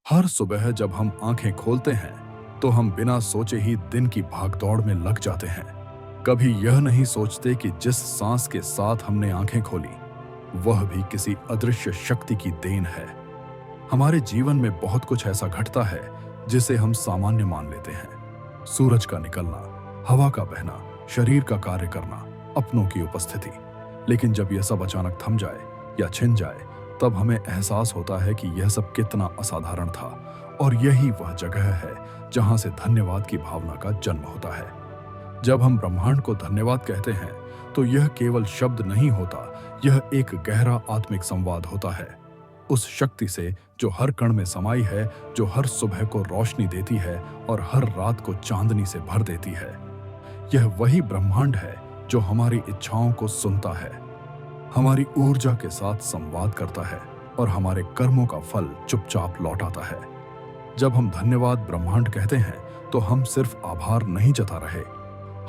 हर सुबह जब हम आंखें खोलते हैं तो हम बिना सोचे ही दिन की भागदौड़ में लग जाते हैं। कभी यह नहीं सोचते कि जिस सांस के साथ हमने आंखें खोली वह भी किसी अदृश्य शक्ति की देन है। हमारे जीवन में बहुत कुछ ऐसा घटता है जिसे हम सामान्य मान लेते हैं। सूरज का निकलना, हवा का बहना, शरीर का कार्य करना, अपनों की उपस्थिति। लेकिन जब यह सब अचानक थम जाए या छिन जाए तब हमें एहसास होता है कि यह सब कितना असाधारण था। और यही वह जगह है जहां से धन्यवाद की भावना का जन्म होता है। जब हम ब्रह्मांड को धन्यवाद कहते हैं तो यह केवल शब्द नहीं होता, यह एक गहरा आत्मिक संवाद होता है उस शक्ति से जो हर कण में समाई है, जो हर सुबह को रोशनी देती है और हर रात को चांदनी से भर देती है। यह वही ब्रह्मांड है जो हमारी इच्छाओं को सुनता है, हमारी ऊर्जा के साथ संवाद करता है और हमारे कर्मों का फल चुपचाप लौटाता है। जब हम धन्यवाद ब्रह्मांड कहते हैं तो हम सिर्फ आभार नहीं जता रहे,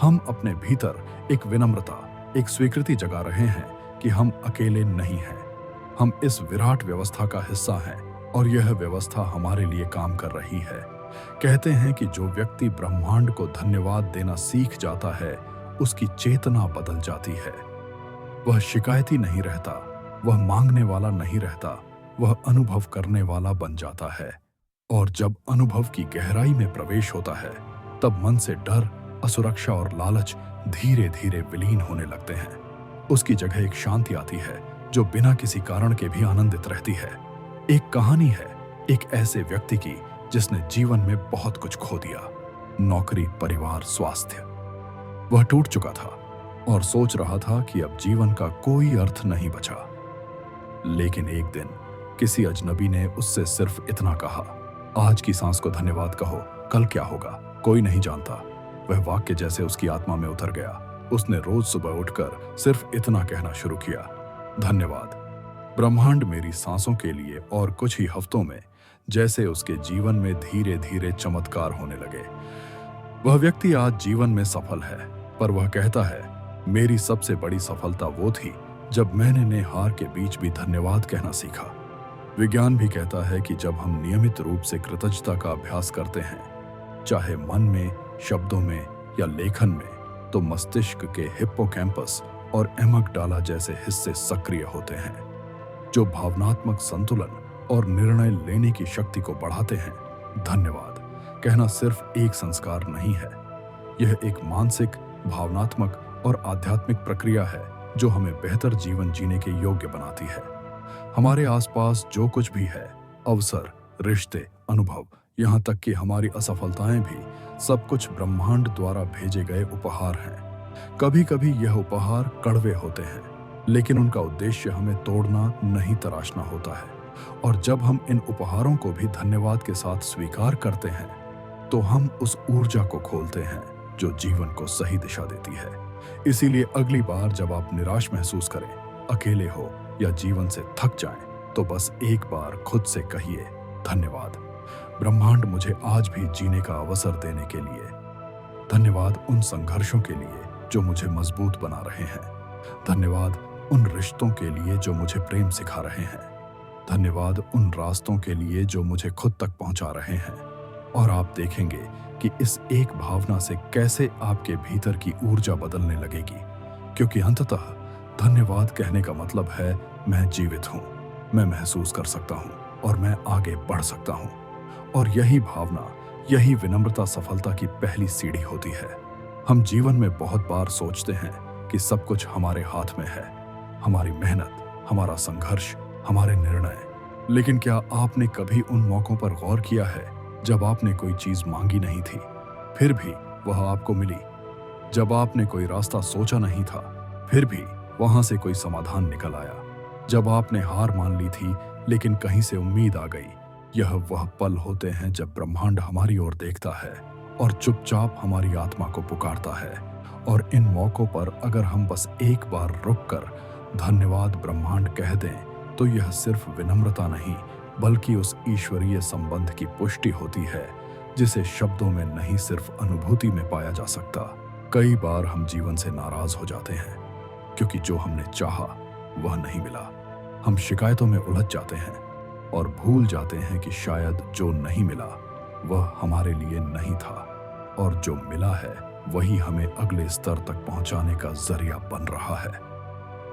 हम अपने भीतर एक विनम्रता, एक स्वीकृति जगा रहे हैं कि हम अकेले नहीं हैं। हम इस विराट व्यवस्था का हिस्सा हैं और यह व्यवस्था हमारे लिए काम कर रही है। कहते हैं कि जो व्यक्ति ब्रह्मांड को धन्यवाद देना सीख जाता है उसकी चेतना बदल जाती है। वह शिकायती नहीं रहता, वह मांगने वाला नहीं रहता, वह अनुभव करने वाला बन जाता है। और जब अनुभव की गहराई में प्रवेश होता है तब मन से डर, असुरक्षा और लालच धीरे धीरे विलीन होने लगते हैं। उसकी जगह एक शांति आती है जो बिना किसी कारण के भी आनंदित रहती है। एक कहानी है एक ऐसे व्यक्ति की जिसने जीवन में बहुत कुछ खो दिया, नौकरी, परिवार, स्वास्थ्य। वह टूट चुका था और सोच रहा था कि अब जीवन का कोई अर्थ नहीं बचा। लेकिन एक दिन किसी अजनबी ने उससे सिर्फ इतना कहा, आज की सांस को धन्यवाद कहो, कल क्या होगा कोई नहीं जानता। वह वाक्य जैसे उसकी आत्मा में उतर गया। उसने रोज सुबह उठकर सिर्फ इतना कहना शुरू किया, धन्यवाद ब्रह्मांड मेरी सांसों के लिए। और कुछ ही हफ्तों में जैसे उसके जीवन में धीरे धीरे चमत्कार होने लगे। वह व्यक्ति आज जीवन में सफल है, पर वह कहता है, मेरी सबसे बड़ी सफलता वो थी जब मैंने हार के बीच भी धन्यवाद कहना सीखा। विज्ञान भी कहता है कि जब हम नियमित रूप से कृतज्ञता का अभ्यास करते हैं, चाहे मन में, शब्दों में या लेखन में, तो मस्तिष्क के हिप्पोकैम्पस और एमिग्डाला जैसे हिस्से सक्रिय होते हैं जो भावनात्मक संतुलन और निर्णय लेने की शक्ति को बढ़ाते हैं। धन्यवाद कहना सिर्फ एक संस्कार नहीं है, यह एक मानसिक, भावनात्मक और आध्यात्मिक प्रक्रिया है जो हमें बेहतर जीवन जीने के योग्य बनाती है। हमारे आसपास जो कुछ भी है, अवसर, रिश्ते, अनुभव, यहाँ तक कि हमारी असफलताएं भी, सब कुछ ब्रह्मांड द्वारा भेजे गए उपहार हैं। कभी कभी यह उपहार कड़वे होते हैं, लेकिन उनका उद्देश्य हमें तोड़ना नहीं, तराशना होता है। और जब हम इन उपहारों को भी धन्यवाद के साथ स्वीकार करते हैं तो हम उस ऊर्जा को खोलते हैं जो जीवन को सही दिशा देती है। इसीलिए अगली बार जब आप निराश महसूस करें, अकेले हो या जीवन से थक जाएं, तो बस एक बार खुद से कहिए, धन्यवाद ब्रह्मांड मुझे आज भी जीने का अवसर देने के लिए। धन्यवाद उन संघर्षों के लिए जो मुझे मजबूत बना रहे हैं। धन्यवाद उन रिश्तों के लिए जो मुझे प्रेम सिखा रहे हैं। धन्यवाद उन रास्तों के लिए जो मुझे खुद तक पहुंचा रहे हैं। और आप देखेंगे कि इस एक भावना से कैसे आपके भीतर की ऊर्जा बदलने लगेगी, क्योंकि अंततः धन्यवाद कहने का मतलब है मैं जीवित हूं, मैं महसूस कर सकता हूं और मैं आगे बढ़ सकता हूं। और यही भावना, यही विनम्रता सफलता की पहली सीढ़ी होती है। हम जीवन में बहुत बार सोचते हैं कि सब कुछ हमारे हाथ में है, हमारी मेहनत, हमारा संघर्ष, हमारे निर्णय। लेकिन क्या आपने कभी उन मौकों पर गौर किया है जब आपने कोई चीज मांगी नहीं थी, फिर भी वह आपको मिली? जब आपने कोई रास्ता सोचा नहीं था, फिर भी वहां से कोई समाधान निकल आया? जब आपने हार मान ली थी लेकिन कहीं से उम्मीद आ गई? यह वह पल होते हैं जब ब्रह्मांड हमारी ओर देखता है और चुपचाप हमारी आत्मा को पुकारता है। और इन मौकों पर अगर हम बस एक बार रुककर धन्यवाद ब्रह्मांड कह दें तो यह सिर्फ विनम्रता नहीं, बल्कि उस ईश्वरीय संबंध की पुष्टि होती है जिसे शब्दों में नहीं, सिर्फ अनुभूति में पाया जा सकता। कई बार हम जीवन से नाराज हो जाते हैं क्योंकि जो हमने चाहा वह नहीं मिला। हम शिकायतों में उलझ जाते हैं, और भूल जाते हैं कि शायद जो नहीं मिला वह हमारे लिए नहीं था और जो मिला है वही हमें अगले स्तर तक पहुंचाने का जरिया बन रहा है।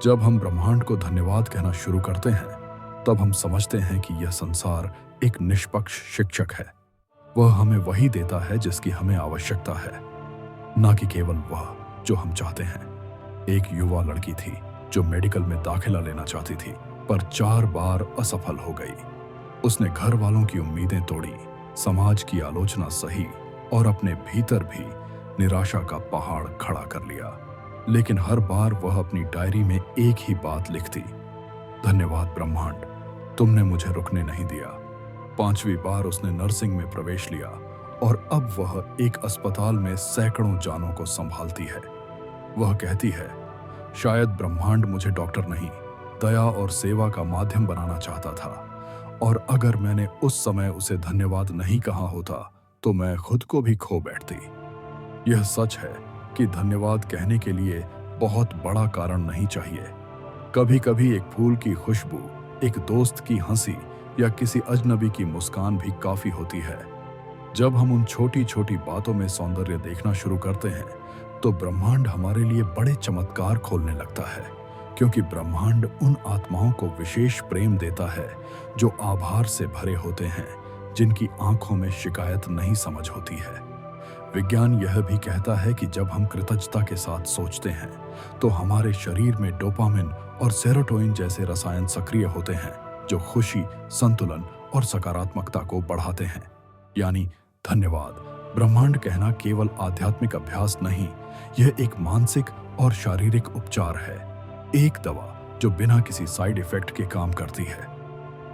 जब हम ब्रह्मांड को धन्यवाद कहना शुरू करते हैं तब हम समझते हैं कि यह संसार एक निष्पक्ष शिक्षक है। वह हमें वही देता है जिसकी हमें आवश्यकता है, ना कि केवल वह जो हम चाहते हैं। एक युवा लड़की थी जो मेडिकल में दाखिला लेना चाहती थी, पर 4 बार असफल हो गई। उसने घर वालों की उम्मीदें तोड़ी, समाज की आलोचना सही और अपने भीतर भी निराशा का पहाड़ खड़ा कर लिया। लेकिन हर बार वह अपनी डायरी में एक ही बात लिखती, धन्यवाद ब्रह्मांड, तुमने मुझे रुकने नहीं दिया। 5वीं बार उसने नर्सिंग में प्रवेश लिया और अब वह एक अस्पताल में सैकड़ों जानों को संभालती है। वह कहती है, शायद ब्रह्मांड मुझे डॉक्टर नहीं, दया और सेवा का माध्यम बनाना चाहता था, और अगर मैंने उस समय उसे धन्यवाद नहीं कहा होता तो मैं खुद को भी खो बैठती। यह सच है कि धन्यवाद कहने के लिए बहुत बड़ा कारण नहीं चाहिए। कभी कभी एक फूल की खुशबू, एक दोस्त की हंसी या किसी अजनबी की मुस्कान भी काफी होती है। जब हम उन छोटी छोटी बातों में सौंदर्य देखना शुरू करते हैं तो ब्रह्मांड हमारे लिए बड़े चमत्कार खोलने लगता है, क्योंकि ब्रह्मांड उन आत्माओं को विशेष प्रेम देता है जो आभार से भरे होते हैं, जिनकी आंखों में शिकायत नहीं समझ होती है। विज्ञान यह भी कहता है कि जब हम कृतज्ञता के साथ सोचते हैं तो हमारे शरीर में डोपामिन और सेरोटोनिन जैसे रसायन सक्रिय होते हैं जो खुशी, संतुलन और सकारात्मकता को बढ़ाते हैं। यानी धन्यवाद ब्रह्मांड कहना केवल आध्यात्मिक अभ्यास नहीं, यह एक मानसिक और शारीरिक उपचार है, एक दवा जो बिना किसी साइड इफेक्ट के काम करती है।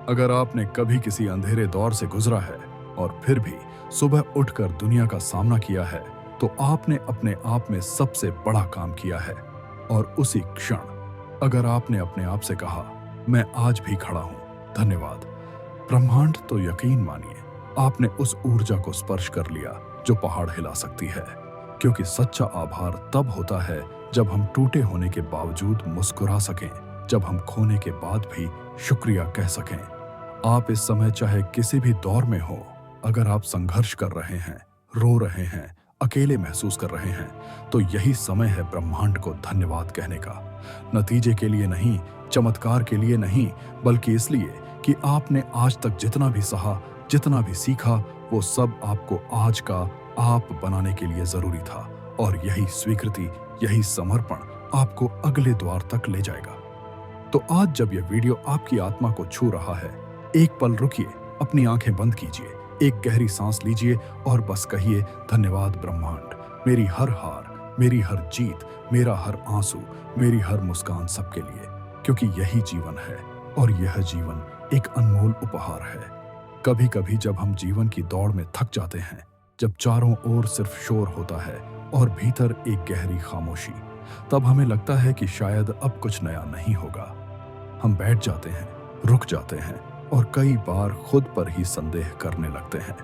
अगर आपने कभी किसी अंधेरे दौर से गुजरा है और फिर भी सुबह उठकर दुनिया का सामना किया है तो आपने अपने आप में सबसे बड़ा काम किया है। और उसी क्षण अगर आपने अपने आप से कहा, मैं आज भी खड़ा हूं, धन्यवाद ब्रह्मांड, तो यकीन मानिए आपने उस ऊर्जा को स्पर्श कर लिया जो पहाड़ हिला सकती है। क्योंकि सच्चा आभार तब होता है जब हम टूटे होने के बावजूद मुस्कुरा सकें, जब हम खोने के बाद भी शुक्रिया कह सकें। आप इस समय चाहे किसी भी दौर में हो, अगर आप संघर्ष कर रहे हैं, रो रहे हैं, अकेले महसूस कर रहे हैं, तो यही समय है ब्रह्मांड को धन्यवाद कहने का। नतीजे के लिए नहीं, चमत्कार के लिए नहीं, बल्कि इसलिए कि आपने आज तक जितना भी सहा, जितना भी सीखा, वो सब आपको आज का आप बनाने के लिए जरूरी था। और यही स्वीकृति, यही समर्पण आपको अगले द्वार तक ले जाएगा। तो आज जब यह वीडियो आपकी आत्मा को छू रहा है, एक पल रुकिए, अपनी आंखें बंद कीजिए, एक गहरी सांस लीजिए और बस कहिए, धन्यवाद ब्रह्मांड, मेरी हर हार, मेरी हर जीत, मेरा हर आंसू, मेरी हर मुस्कान सबके लिए। क्योंकि यही जीवन है और यह जीवन एक अनमोल उपहार है। कभी कभी जब हम जीवन की दौड़ में थक जाते हैं, जब चारों ओर सिर्फ शोर होता है और भीतर एक गहरी खामोशी, तब हमें लगता है कि शायद अब कुछ नया नहीं होगा। हम बैठ जाते हैं, रुक जाते हैं और कई बार खुद पर ही संदेह करने लगते हैं।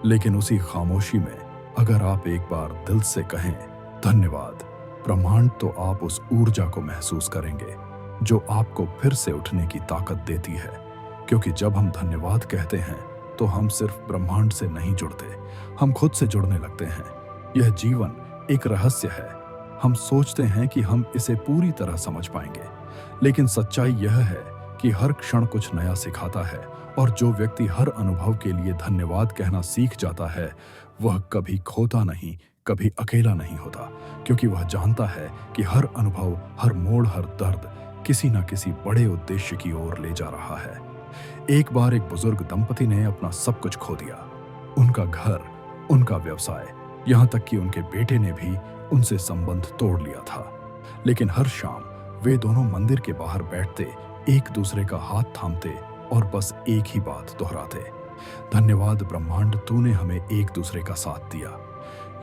लेकिन उसी खामोशी में अगर आप एक बार दिल से कहें, धन्यवाद ब्रह्मांड, तो आप उस ऊर्जा को महसूस करेंगे जो आपको फिर से उठने की ताकत देती है। क्योंकि जब हम धन्यवाद कहते हैं तो हम सिर्फ ब्रह्मांड से नहीं जुड़ते, हम खुद से जुड़ने लगते हैं। यह जीवन एक रहस्य है। हम सोचते हैं कि हम इसे पूरी तरह समझ पाएंगे, लेकिन सच्चाई यह है कि हर क्षण कुछ नया सिखाता है। और जो व्यक्ति हर अनुभव के लिए धन्यवाद कहना सीख जाता है, वह कभी खोता नहीं, कभी अकेला नहीं होता, क्योंकि वह जानता है कि हर अनुभव, हर मोड़, हर दर्द किसी न किसी बड़े उद्देश्य की ओर ले जा रहा है। एक बार एक बुजुर्ग दंपति ने अपना सब कुछ खो दिया, उनका घर, उनका व्यवसाय, यहाँ तक कि उनके बेटे ने भी उनसे संबंध तोड़ लिया था। लेकिन हर शाम वे दोनों मंदिर के बाहर बैठते, एक दूसरे का हाथ थामते और बस एक ही बात दोहराते, धन्यवाद ब्रह्मांड, तूने हमें एक दूसरे का साथ दिया।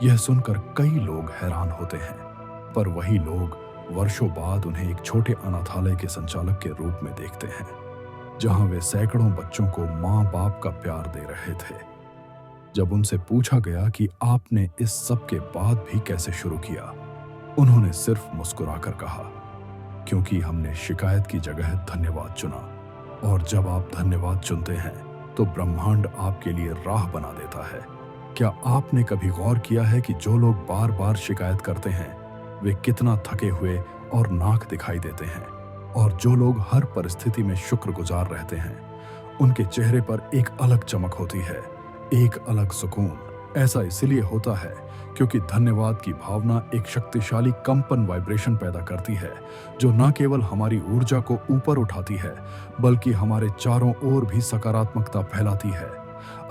यह सुनकर कई लोग हैरान होते हैं, पर वही लोग वर्षों बाद उन्हें एक छोटे अनाथालय के संचालक के रूप में देखते हैं, जहां वे सैकड़ों बच्चों को माँ बाप का प्यार दे रहे थे। जब उनसे पूछा गया कि आपने इस सब के बाद भी कैसे शुरू किया, उन्होंने सिर्फ मुस्कुराकर कहा, क्योंकि हमने शिकायत की जगह धन्यवाद चुना। और जब आप धन्यवाद चुनते हैं तो ब्रह्मांड आपके लिए राह बना देता है। क्या आपने कभी गौर किया है कि जो लोग बार बार शिकायत करते हैं वे कितना थके हुए और नाक दिखाई देते हैं, और जो लोग हर परिस्थिति में शुक्रगुजार रहते हैं उनके चेहरे पर एक अलग चमक होती है, एक अलग सुकून। ऐसा इसलिए होता है क्योंकि धन्यवाद की भावना एक शक्तिशाली कंपन वाइब्रेशन पैदा करती है, जो न केवल हमारी ऊर्जा को ऊपर उठाती है बल्कि हमारे चारों ओर भी सकारात्मकता फैलाती है।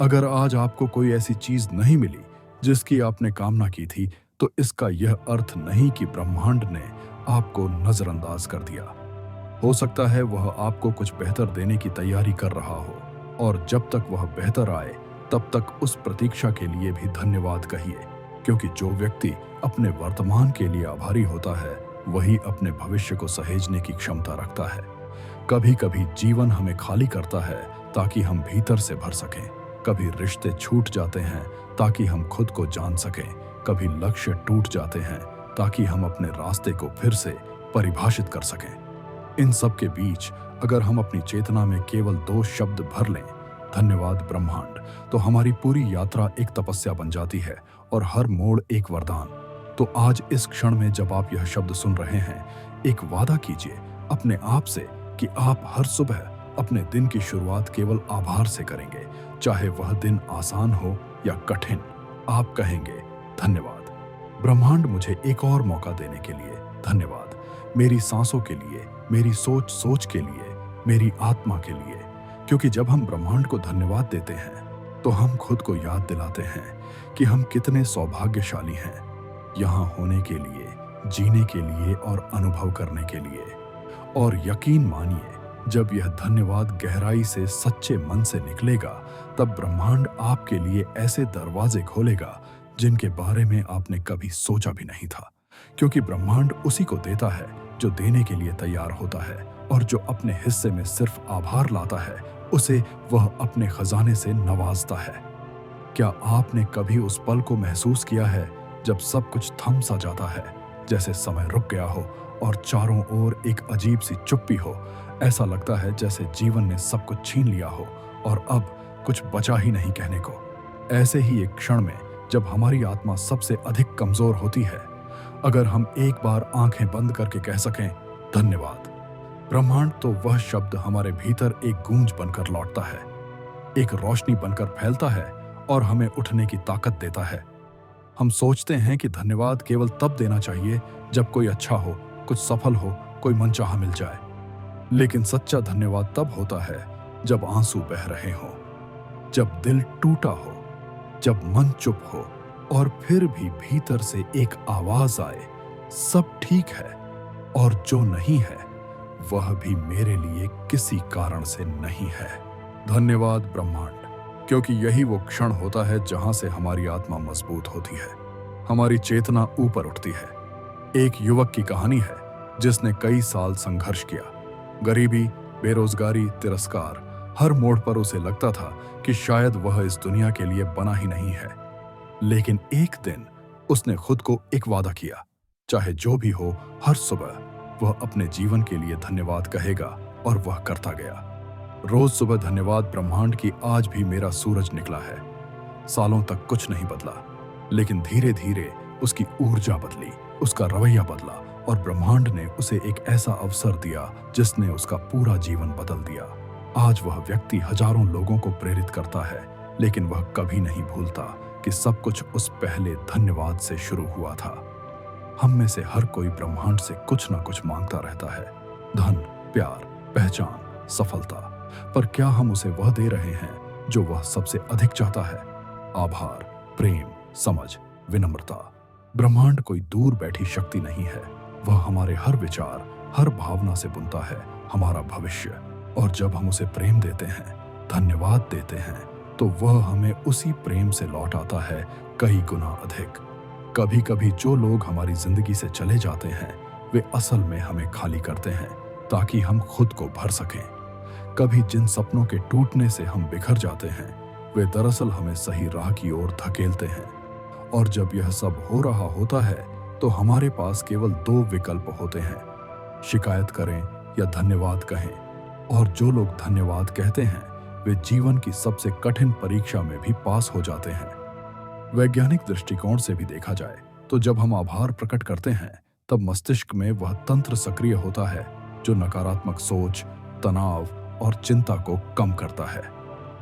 अगर आज आपको कोई ऐसी चीज नहीं मिली जिसकी आपने कामना की थी, तो इसका यह अर्थ नहीं कि ब्रह्मांड ने आपको नजरअंदाज कर दिया। हो सकता है वह आपको कुछ बेहतर देने की तैयारी कर रहा हो, और जब तक वह बेहतर आए तब तक उस प्रतीक्षा के लिए भी धन्यवाद कहिए, क्योंकि जो व्यक्ति अपने वर्तमान के लिए आभारी होता है वही अपने भविष्य को सहेजने की क्षमता रखता है। कभी कभी जीवन हमें खाली करता है ताकि हम भीतर से भर सकें। कभी रिश्ते छूट जाते हैं ताकि हम खुद को जान सकें। कभी लक्ष्य टूट जाते हैं ताकि हम अपने रास्ते को फिर से परिभाषित कर सकें। इन सब के बीच अगर हम अपनी चेतना में केवल 2 शब्द भर लें, धन्यवाद ब्रह्मांड, तो हमारी पूरी यात्रा एक तपस्या बन जाती है और हर मोड़ एक वरदान। तो आज इस क्षण में जब आप यह शब्द सुन रहे हैं, एक वादा कीजिए अपने आप से कि आप हर सुबह अपने दिन की शुरुआत केवल आभार से करेंगे। चाहे वह दिन आसान हो या कठिन, आप कहेंगे धन्यवाद ब्रह्मांड, मुझे एक और मौका देने के लिए धन्यवाद, मेरी सांसों के लिए, मेरी सोच के लिए, मेरी आत्मा के लिए। क्योंकि जब हम ब्रह्मांड को धन्यवाद देते हैं तो हम खुद को याद दिलाते हैं कि हम कितने सौभाग्यशाली हैं यहाँ होने के लिए, जीने के लिए और अनुभव करने के लिए। और यकीन मानिए, जब यह धन्यवाद गहराई से सच्चे मन से निकलेगा, तब ब्रह्मांड आपके लिए ऐसे दरवाजे खोलेगा जिनके बारे में आपने कभी सोचा भी नहीं था। क्योंकि ब्रह्मांड उसी को देता है जो देने के लिए तैयार होता है, और जो अपने हिस्से में सिर्फ आभार लाता है उसे वह अपने खजाने से नवाजता है। क्या आपने कभी उस पल को महसूस किया है जब सब कुछ थम सा जाता है, जैसे समय रुक गया हो और चारों ओर एक अजीब सी चुप्पी हो? ऐसा लगता है जैसे जीवन ने सब कुछ छीन लिया हो और अब कुछ बचा ही नहीं कहने को। ऐसे ही एक क्षण में जब हमारी आत्मा सबसे अधिक कमजोर होती है, अगर हम एक बार आंखें बंद करके कह सकें धन्यवाद ब्रह्मांड, तो वह शब्द हमारे भीतर एक गूंज बनकर लौटता है, एक रोशनी बनकर फैलता है और हमें उठने की ताकत देता है। हम सोचते हैं कि धन्यवाद केवल तब देना चाहिए जब कोई अच्छा हो, कुछ सफल हो, कोई मनचाहा मिल जाए। लेकिन सच्चा धन्यवाद तब होता है जब आंसू बह रहे हों, जब दिल टूटा हो, जब मन चुप हो और फिर भी भीतर से एक आवाज आए, सब ठीक है, और जो नहीं है वह भी मेरे लिए किसी कारण से नहीं है। धन्यवाद ब्रह्मांड, क्योंकि यही वो क्षण होता है जहां से हमारी आत्मा मजबूत होती है, हमारी चेतना ऊपर उठती है। एक युवक की कहानी है जिसने कई साल संघर्ष किया, गरीबी, बेरोजगारी, तिरस्कार, हर मोड़ पर उसे लगता था कि शायद वह इस दुनिया के लिए बना ही नहीं है। लेकिन एक दिन उसने खुद को एक वादा किया, चाहे जो भी हो, हर सुबह वह अपने जीवन के लिए धन्यवाद कहेगा, और वह करता गया। रोज सुबह धन्यवाद ब्रह्मांड की आज भी मेरा सूरज निकला है। सालों तक कुछ नहीं बदला, लेकिन धीरे धीरे उसकी ऊर्जा बदली, उसका रवैया बदला, और ब्रह्मांड ने उसे एक ऐसा अवसर दिया जिसने उसका पूरा जीवन बदल दिया। आज वह व्यक्ति हजारों लोगों को प्रेरित करता है, लेकिन वह कभी नहीं भूलता कि सब कुछ उस पहले धन्यवाद से शुरू हुआ था। हम में से हर कोई ब्रह्मांड से कुछ ना कुछ मांगता रहता है, धन, प्यार, पहचान, सफलता, पर क्या हम उसे वह दे रहे हैं जो वह सबसे अधिक चाहता है? आभार, प्रेम, समझ, विनम्रता। ब्रह्मांड कोई दूर बैठी शक्ति नहीं है, वह हमारे हर विचार, हर भावना से बुनता है हमारा भविष्य। और जब हम उसे प्रेम देते हैं, धन्यवाद देते हैं, तो वह हमें उसी प्रेम से लौट आता है कई गुना अधिक। कभी कभी जो लोग हमारी जिंदगी से चले जाते हैं वे असल में हमें खाली करते हैं ताकि हम खुद को भर सकें। कभी जिन सपनों के टूटने से हम बिखर जाते हैं वे दरअसल हमें सही राह की ओर धकेलते हैं। और जब यह सब हो रहा होता है तो हमारे पास केवल 2 विकल्प होते हैं, शिकायत करें या धन्यवाद कहें। और जो लोग धन्यवाद कहते हैं वे जीवन की सबसे कठिन परीक्षा में भी पास हो जाते हैं। वैज्ञानिक दृष्टिकोण से भी देखा जाए तो जब हम आभार प्रकट करते हैं तब मस्तिष्क में वह तंत्र सक्रिय होता है जो नकारात्मक सोच, तनाव और चिंता को कम करता है।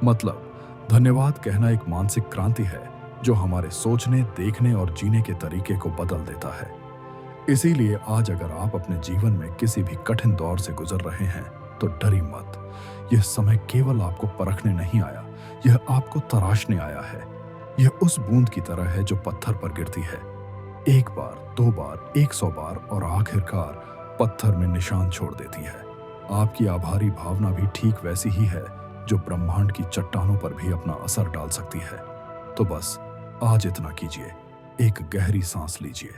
मतलब धन्यवाद कहना एक मानसिक क्रांति है जो हमारे सोचने, देखने और जीने के तरीके को बदल देता है। इसीलिए आज अगर आप अपने जीवन में किसी भी कठिन दौर से गुजर रहे हैं तो डरी मत। यह समय केवल आपको परखने नहीं आया, यह आपको तराशने आया है। यह उस बूंद की तरह है जो पत्थर पर गिरती है, एक बार, दो बार, 100 बार और आखिरकार पत्थर में निशान छोड़ देती है। आपकी आभारी भावना भी ठीक वैसी ही है जो ब्रह्मांड की चट्टानों पर भी अपना असर डाल सकती है। तो बस आज इतना कीजिए, एक गहरी सांस लीजिए,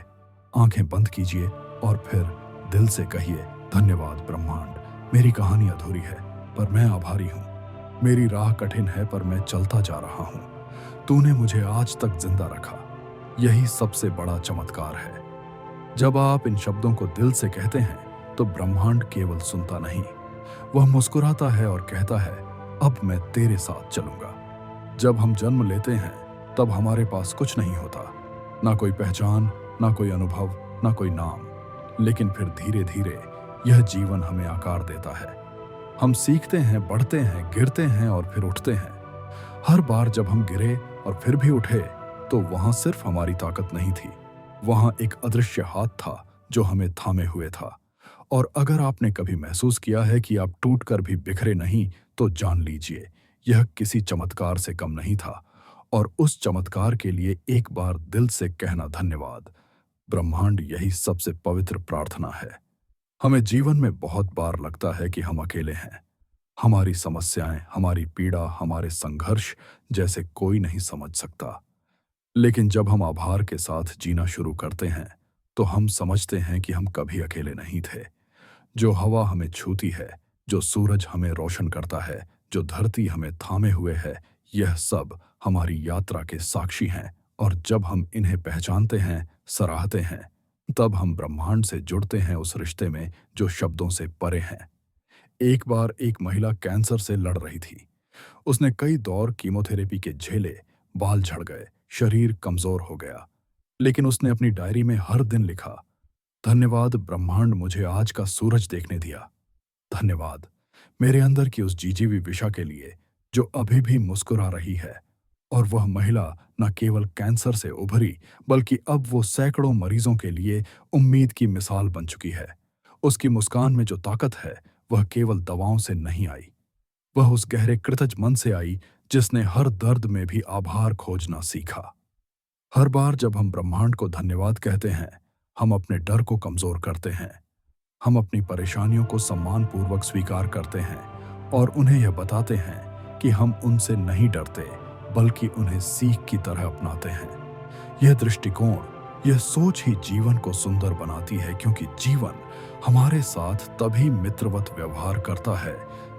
आंखें बंद कीजिए और फिर दिल से कहिए, धन्यवाद ब्रह्मांड, मेरी कहानी अधूरी है पर मैं आभारी हूँ। मेरी राह कठिन है पर मैं चलता जा रहा हूँ। तूने मुझे आज तक जिंदा रखा। यही सबसे बड़ा चमत्कार है। जब आप इन शब्दों को दिल से कहते हैं तो ब्रह्मांड केवल सुनता नहीं, वह मुस्कुराता है और कहता है, अब मैं तेरे साथ चलूंगा। जब हम जन्म लेते हैं तब हमारे पास कुछ नहीं होता, ना कोई पहचान, ना कोई अनुभव, ना कोई नाम। लेकिन फिर धीरे धीरे यह जीवन हमें आकार देता है। हम सीखते हैं, बढ़ते हैं, गिरते हैं और फिर उठते हैं। हर बार जब हम गिरे और फिर भी उठे तो वहां सिर्फ हमारी ताकत नहीं थी, वहां एक अदृश्य हाथ था जो हमें थामे हुए था। और अगर आपने कभी महसूस किया है कि आप टूटकर भी बिखरे नहीं तो जान लीजिए यह किसी चमत्कार से कम नहीं था। और उस चमत्कार के लिए एक बार दिल से कहना धन्यवाद ब्रह्मांड, यही सबसे पवित्र प्रार्थना है। हमें जीवन में बहुत बार लगता है कि हम अकेले हैं। हमारी समस्याएं, हमारी पीड़ा, हमारे संघर्ष जैसे कोई नहीं समझ सकता। लेकिन जब हम आभार के साथ जीना शुरू करते हैं तो हम समझते हैं कि हम कभी अकेले नहीं थे। जो हवा हमें छूती है, जो सूरज हमें रोशन करता है, जो धरती हमें थामे हुए है, यह सब हमारी यात्रा के साक्षी हैं। और जब हम इन्हें पहचानते हैं, सराहते हैं, तब हम ब्रह्मांड से जुड़ते हैं उस रिश्ते में जो शब्दों से परे हैं। एक बार एक महिला कैंसर से लड़ रही थी। उसने कई दौर कीमोथेरेपी के झेले, बाल झड़ गए, शरीर कमजोर हो गया। लेकिन उसने अपनी डायरी में हर दिन लिखा, धन्यवाद ब्रह्मांड, मुझे आज का सूरज देखने दिया। धन्यवाद मेरे अंदर की उस जीजी हुई विशा के लिए जो अभी भी मुस्कुरा रही है। और वह महिला न केवल कैंसर से उभरी बल्कि अब वो सैकड़ों मरीजों के लिए उम्मीद की मिसाल बन चुकी है। उसकी मुस्कान में जो ताकत है वह केवल दवाओं से नहीं आई, वह उस गहरे कृतज्ञ मन से आई जिसने हर दर्द में भी आभार खोजना सीखा। हर बार जब हम ब्रह्मांड को धन्यवाद कहते हैं हम अपने डर को कमजोर करते हैं। हम अपनी परेशानियों को सम्मानपूर्वक स्वीकार करते हैं और उन्हें यह बताते हैं कि हम उनसे नहीं डरते बल्कि उन्हें सीख की तरह अपनाते हैं। यह दृष्टिकोण, यह सोच ही जीवन को सुंदर बनाती है, क्योंकि जीवन हमारे साथ तभी मित्रवत व्यवहार करता है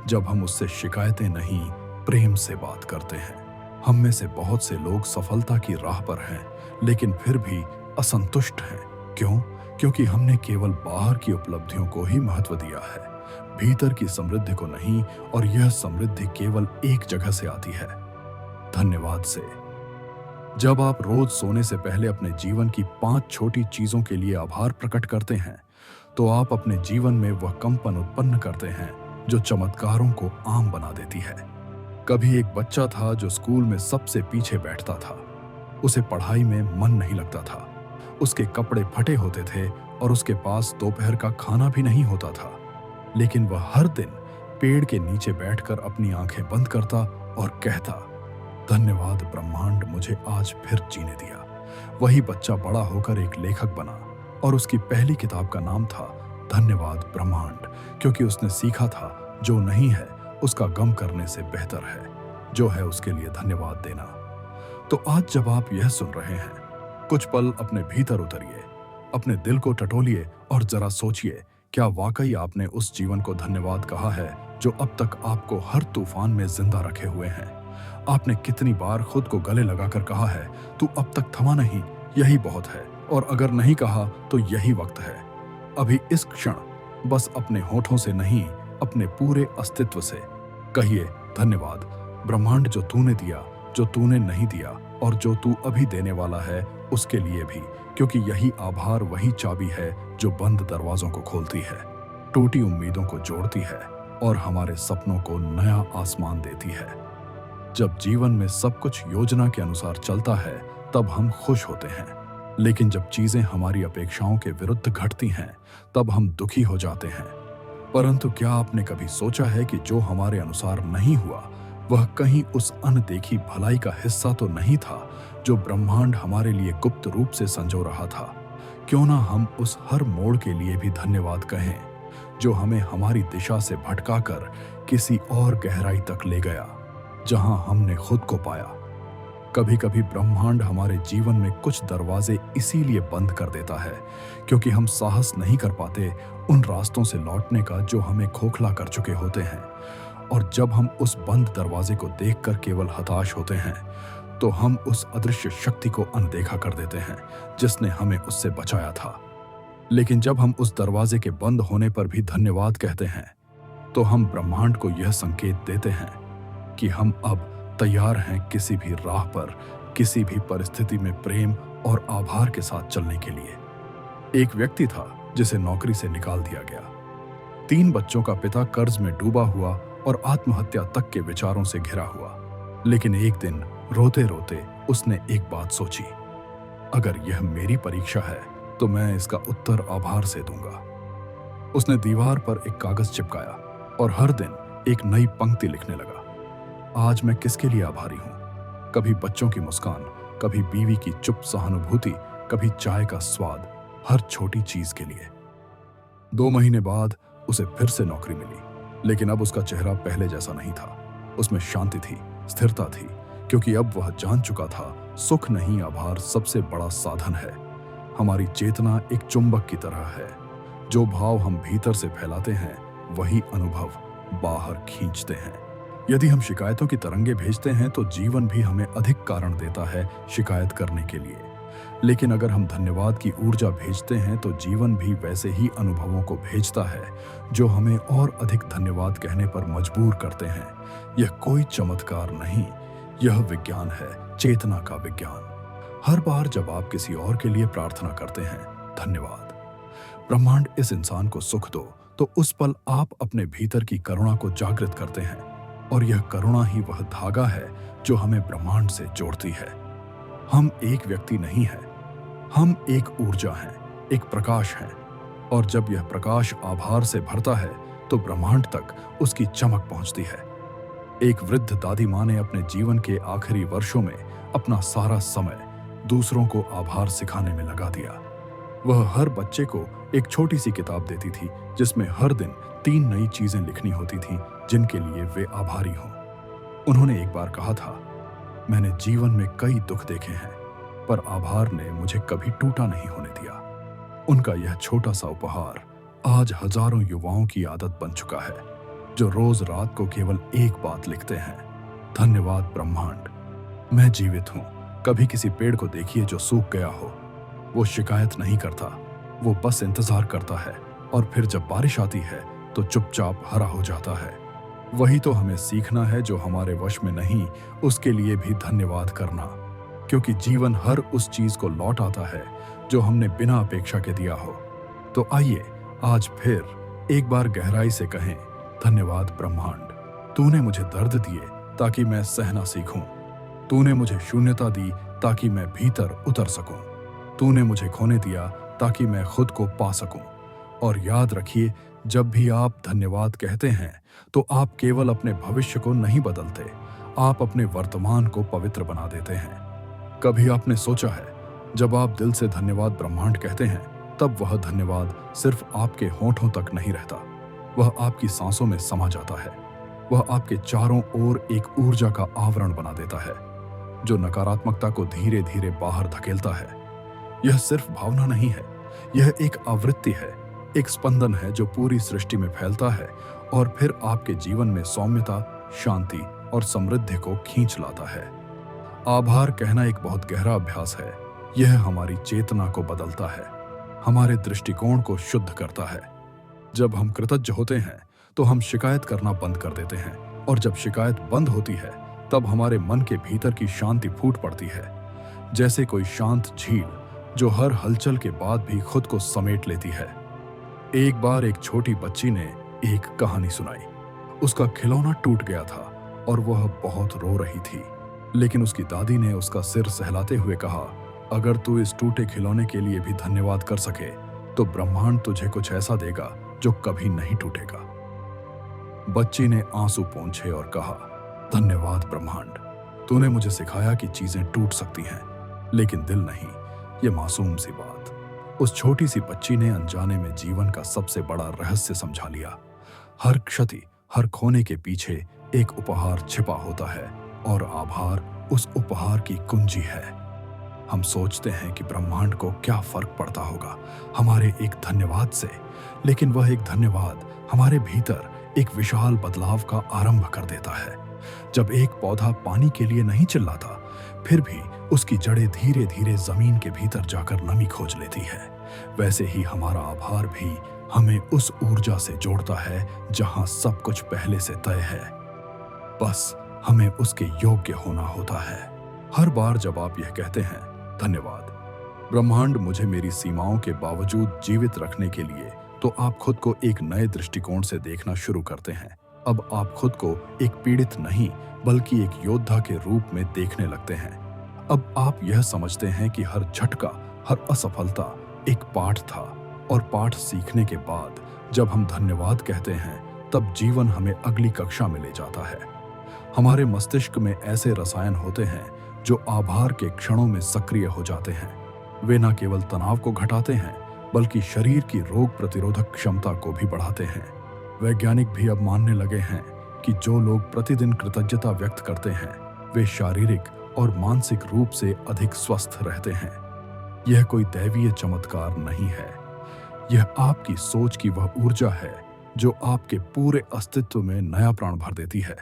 जब हम उससे शिकायतें नहीं, प्रेम से बात करते हैं। हम में से बहुत से लोग सफलता की राह पर हैं लेकिन फिर भी असंतुष्ट हैं। क्यों? क्योंकि हमने केवल बाहर की उपलब्धियों को ही महत्व दिया है, भीतर की समृद्धि को नहीं। और यह समृद्धि केवल एक जगह से आती है, धन्यवाद से। जब आप रोज सोने से पहले अपने जीवन की 5 छोटी चीजों के लिए आभार प्रकट करते हैं तो आप अपने जीवन में वह कंपन उत्पन्न करते हैं जो चमत्कारों को आम बना देती है। कभी एक बच्चा था जो स्कूल में सबसे पीछे बैठता था। उसे पढ़ाई में मन नहीं लगता था, उसके कपड़े फटे होते थे और उसके पास दोपहर का खाना भी नहीं होता था। लेकिन वह हर दिन पेड़ के नीचे बैठकर अपनी आंखें बंद करता और कहता, धन्यवाद ब्रह्मांड, मुझे आज फिर जीने दिया। वही बच्चा बड़ा होकर एक लेखक बना और उसकी पहली किताब का नाम था धन्यवाद ब्रह्मांड, क्योंकि उसने सीखा था जो नहीं है उसका गम करने से बेहतर है जो है उसके लिए धन्यवाद देना। तो आज जब आप यह सुन रहे हैं, कुछ पल अपने भीतर उतरिए, अपने दिल को टटोलिए और जरा सोचिए, क्या वाकई आपने उस जीवन को धन्यवाद कहा है जो अब तक आपको हर तूफान में जिंदा रखे हुए हैं? आपने कितनी बार खुद को गले लगाकर कहा है, तू अब तक थमा नहीं, यही बहुत है। और अगर नहीं कहा तो यही वक्त है, अभी इस क्षण। बस अपने होठों से नहीं अपने पूरे अस्तित्व से। कहिए, धन्यवाद ब्रह्मांड, जो तूने दिया, जो तूने नहीं दिया और जो तू अभी देने वाला है उसके लिए भी, क्योंकि यही आभार वही चाबी है जो बंद दरवाजों को खोलती है, टूटी उम्मीदों को जोड़ती है और हमारे सपनों को नया आसमान देती है। जब जीवन में सब कुछ योजना के अनुसार चलता है तब हम खुश होते हैं, लेकिन जब चीजें हमारी अपेक्षाओं के विरुद्ध घटती हैं तब हम दुखी हो जाते हैं। परंतु क्या आपने कभी सोचा है कि जो हमारे अनुसार नहीं हुआ वह कहीं उस अनदेखी भलाई का हिस्सा तो नहीं था जो ब्रह्मांड हमारे लिए गुप्त रूप से संजो रहा था? क्यों ना हम उस हर मोड़ के लिए भी धन्यवाद कहें जो हमें हमारी दिशा से भटकाकर किसी और गहराई तक ले गया जहां हमने खुद को पाया। कभी कभी ब्रह्मांड हमारे जीवन में कुछ दरवाजे इसीलिए बंद कर देता है क्योंकि हम साहस नहीं कर पाते उन रास्तों से लौटने का जो हमें खोखला कर चुके होते हैं। और जब हम उस बंद दरवाजे को देखकर केवल हताश होते हैं तो हम उस अदृश्य शक्ति को अनदेखा कर देते हैं जिसने हमें उससे बचाया था। लेकिन जब हम उस दरवाजे के बंद होने पर भी धन्यवाद कहते हैं तो हम ब्रह्मांड को यह संकेत देते हैं कि हम अब तैयार हैं किसी भी राह पर, किसी भी परिस्थिति में प्रेम और आभार के साथ चलने के लिए। एक व्यक्ति था जिसे नौकरी से निकाल दिया गया। 3 बच्चों का पिता कर्ज में डूबा हुआ और आत्महत्या तक के विचारों से घिरा हुआ। लेकिन एक दिन रोते रोते उसने एक बात सोची, अगर यह मेरी परीक्षा है तो मैं इसका उत्तर आभार से दूंगा। उसने दीवार पर एक कागज चिपकाया और हर दिन एक नई पंक्ति लिखने लगा। आज मैं किसके लिए आभारी हूं? कभी बच्चों की मुस्कान, कभी बीवी की चुप सहानुभूति, कभी चाय का स्वाद, हर छोटी चीज के लिए। 2 महीने बाद उसे फिर से नौकरी मिली, लेकिन अब उसका चेहरा पहले जैसा नहीं था। उसमें शांति थी, स्थिरता थी, क्योंकि अब वह जान चुका था सुख नहीं, आभार सबसे बड़ा साधन है। हमारी चेतना एक चुंबक की तरह है। जो भाव हम भीतर से फैलाते हैं वही अनुभव बाहर खींचते हैं। यदि हम शिकायतों की तरंगे भेजते हैं तो जीवन भी हमें अधिक कारण देता है शिकायत करने के लिए। लेकिन अगर हम धन्यवाद की ऊर्जा भेजते हैं तो जीवन भी वैसे ही अनुभवों को भेजता है जो हमें और अधिक धन्यवाद कहने पर मजबूर करते हैं। यह कोई चमत्कार नहीं, यह विज्ञान है, चेतना का विज्ञान। हर बार जब आप किसी और के लिए प्रार्थना करते हैं, धन्यवाद ब्रह्मांड इस इंसान को सुख दो, तो उस पल आप अपने भीतर की करुणा को जागृत करते हैं और यह करुणा ही वह धागा है जो हमें ब्रह्मांड से जोड़ती है। हम एक व्यक्ति नहीं हैं, हम एक ऊर्जा हैं, एक प्रकाश हैं, और जब यह प्रकाश आभार से भरता है तो ब्रह्मांड तक उसकी चमक पहुंचती है। एक वृद्ध दादी माँ ने अपने जीवन के आखिरी वर्षों में अपना सारा समय दूसरों को आभार सिखाने में लगा दिया। वह हर बच्चे को एक छोटी सी किताब देती थी जिसमें हर दिन 3 नई चीजें लिखनी होती थीं जिनके लिए वे आभारी हों। उन्होंने एक बार कहा था, मैंने जीवन में कई दुख देखे हैं पर आभार ने मुझे कभी टूटा नहीं होने दिया। उनका यह छोटा सा उपहार आज हजारों युवाओं की आदत बन चुका है जो रोज रात को केवल एक बात लिखते हैं, धन्यवाद ब्रह्मांड, मैं जीवित हूं। कभी किसी पेड़ को देखिए जो सूख गया हो, वो शिकायत नहीं करता, वो बस इंतजार करता है और फिर जब बारिश आती है तो चुपचाप हरा हो जाता है। वही तो हमें सीखना है जो हमारे वश में नहीं, उसके लिए भी धन्यवाद करना, क्योंकि जीवन हर उस चीज को लौट आता है जो हमने बिना अपेक्षा के दिया हो। तो आइए आज फिर एक बार गहराई से कहें, धन्यवाद ब्रह्मांड, तूने मुझे दर्द दिए ताकि मैं सहना सीखूं, तूने मुझे शून्यता दी ताकि मैं भीतर उतर सकूं, तूने मुझे खोने दिया ताकि मैं खुद को पा सकूं। और याद रखिए, जब भी आप धन्यवाद कहते हैं तो आप केवल अपने भविष्य को नहीं बदलते, आप अपने वर्तमान को पवित्र बना देते हैं। कभी आपने सोचा है, जब आप दिल से धन्यवाद ब्रह्मांड कहते हैं तब वह धन्यवाद सिर्फ आपके होठों तक नहीं रहता, वह आपकी सांसों में समा जाता है। वह आपके चारों ओर एक ऊर्जा का आवरण बना देता है जो नकारात्मकता को धीरे धीरे बाहर धकेलता है। यह सिर्फ भावना नहीं है, यह एक आवृत्ति है, एक स्पंदन है जो पूरी सृष्टि में फैलता है और फिर आपके जीवन में सौम्यता, शांति और समृद्धि को खींच लाता है। आभार कहना एक बहुत गहरा अभ्यास है। यह हमारी चेतना को बदलता है, हमारे दृष्टिकोण को शुद्ध करता है। जब हम कृतज्ञ होते हैं तो हम शिकायत करना बंद कर देते हैं, और जब शिकायत बंद होती है तब हमारे मन के भीतर की शांति फूट पड़ती है, जैसे कोई शांत झील जो हर हलचल के बाद भी खुद को समेट लेती है। एक बार एक छोटी बच्ची ने एक कहानी सुनाई। उसका खिलौना टूट गया था और वह बहुत रो रही थी, लेकिन उसकी दादी ने उसका सिर सहलाते हुए कहा, अगर तू इस टूटे खिलौने के लिए भी धन्यवाद कर सके तो ब्रह्मांड तुझे कुछ ऐसा देगा जो कभी नहीं टूटेगा। बच्ची ने आंसू पोंछे और कहा, धन्यवाद ब्रह्मांड, तूने मुझे सिखाया कि चीजें टूट सकती हैं, लेकिन दिल नहीं। ये मासूम सी बात। उस छोटी सी बच्ची ने अनजाने में जीवन का सबसे बड़ा रहस्य समझा लिया। हर क्षति, हर खोने के पीछे एक उपहार छिपा होता है, और आभार उस उपहार की कुंजी है। हम सोचते हैं कि ब्रह्मांड को क्या फर्क पड़ता होगा हमारे एक धन्यवाद से, लेकिन वह एक धन्यवाद हमारे भीतर एक विशाल बदलाव का आरंभ कर देता है। जब एक पौधा पानी के लिए नहीं चिल्लाता, फिर भी उसकी जड़ें धीरे धीरे जमीन के भीतर जाकर नमी खोज लेती है, वैसे ही हमारा आभार भी हमें उस ऊर्जा से जोड़ता है जहां सब कुछ पहले से तय है। बस हमें उसके योग्य होना होता है। हर बार जब आप यह कहते हैं, धन्यवाद ब्रह्मांड मुझे मेरी सीमाओं के बावजूद जीवित रखने के लिए, तो आप खुद को एक नए दृष्टिकोण से देखना शुरू करते हैं। अब आप खुद को एक पीड़ित नहीं बल्कि एक योद्धा के रूप में देखने लगते हैं। अब आप यह समझते हैं कि हर झटका, हर असफलता एक पाठ था, और पाठ सीखने के बाद जब हम धन्यवाद कहते हैं तब जीवन हमें अगली कक्षा में ले जाता है। हमारे मस्तिष्क में ऐसे रसायन होते हैं जो आभार के क्षणों में सक्रिय हो जाते हैं। वे न केवल तनाव को घटाते हैं बल्कि शरीर की रोग प्रतिरोधक क्षमता को भी बढ़ाते हैं। वैज्ञानिक भी अब मानने लगे हैं कि जो लोग प्रतिदिन कृतज्ञता व्यक्त करते हैं वे शारीरिक और मानसिक रूप से अधिक स्वस्थ रहते हैं। यह कोई दैवीय चमत्कार नहीं है, यह आपकी सोच की वह ऊर्जा है जो आपके पूरे अस्तित्व में नया प्राण भर देती है।